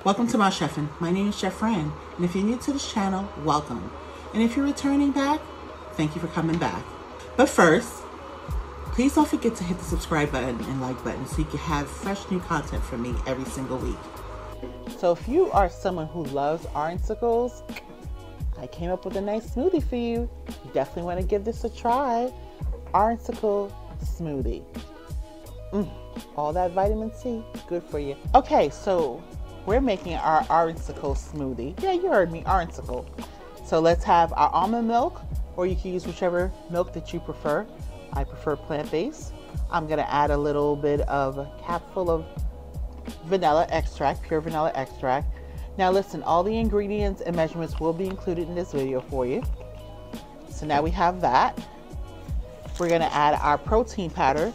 Welcome to my chefing. My name is Chef Fran, and if you're new to this channel, welcome. And if you're returning back, thank you for coming back. But first, please don't forget to hit the subscribe button and like button so you can have fresh new content from me every single week. So if you are someone who loves orangecicles, I came up with a nice smoothie for you. You definitely want to give this a try. Orange-cicle smoothie. All that vitamin C, good for you. Okay, so we're making our orange-cicle smoothie. Yeah, you heard me, orange-cicle. So let's have our almond milk, or you can use whichever milk that you prefer. I prefer plant-based. I'm gonna add a little bit of a capful of vanilla extract, pure vanilla extract. Now listen, all the ingredients and measurements will be included in this video for you. So now we have that. We're gonna add our protein powder.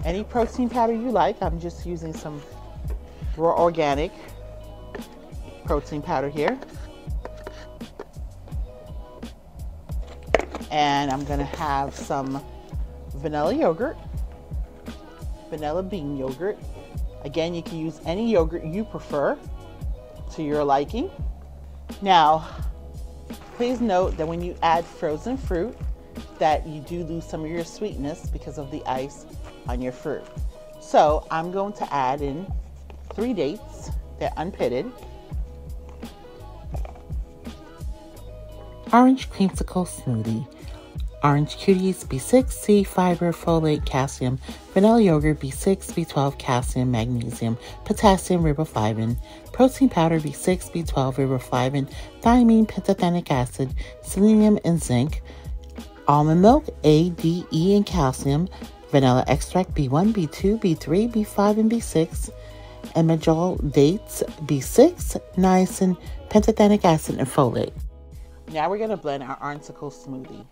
Any protein powder you like. I'm just using some raw organic protein powder here. And I'm gonna have some vanilla yogurt, vanilla bean yogurt. Again, you can use any yogurt you prefer to your liking. Now, please note that when you add frozen fruit, that you do lose some of your sweetness because of the ice on your fruit. So I'm going to add in 3 dates. They're unpitted. Orange Creamsicle Smoothie. Orange cuties, B6, C, fiber, folate, calcium, vanilla yogurt, B6, B12, calcium, magnesium, potassium, riboflavin, protein powder, B6, B12, riboflavin, thiamine, pantothenic acid, selenium, and zinc, almond milk, A, D, E, and calcium, vanilla extract, B1, B2, B3, B5, and B6, and majol dates, B6, niacin, pantothenic acid, and folate. Now we're gonna blend our orange-cicle smoothie.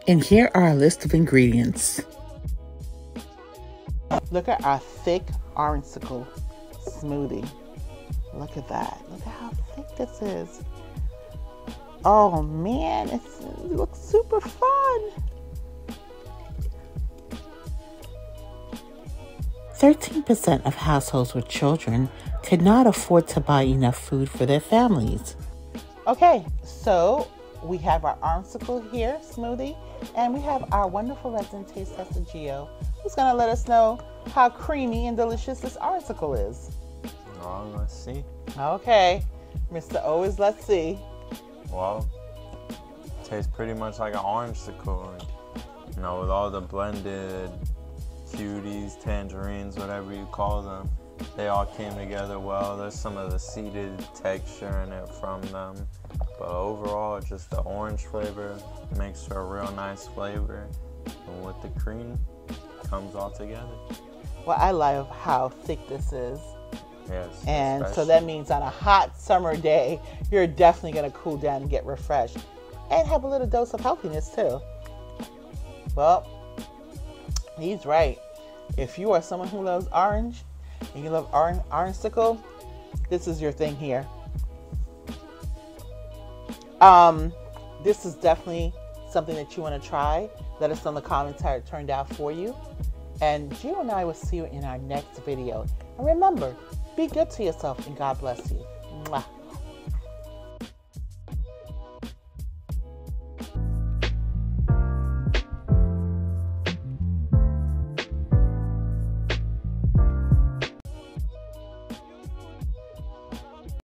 And here are a list of ingredients. Look at our thick orange-cicle smoothie. Look at that. Look at how thick this is. Oh man, it looks super fun. 13% of households with children could not afford to buy enough food for their families. Okay, so we have our orange-cicle here smoothie, and we have our wonderful resident taste tester Gio, who's gonna let us know how creamy and delicious this orange-cicle is. Oh, let's see. Okay, Mr. O is let's see. Well, it tastes pretty much like an orange-cicle. You know, with all the blended cuties, tangerines, whatever you call them, they all came together well. There's some of the seeded texture in it from them, but overall just the orange flavor makes for a real nice flavor, and with the cream comes all together. Well, I love how thick this is. Yes, and especially. So that means on a hot summer day you're definitely going to cool down and get refreshed and have a little dose of healthiness too. Well, he's right. If you are someone who loves orange and you love orange-cicle, this is your thing here. This is definitely something that you want to try. Let us know in the comments how it turned out for you. And Gio and I will see you in our next video. And remember, be good to yourself and God bless you. Mwah.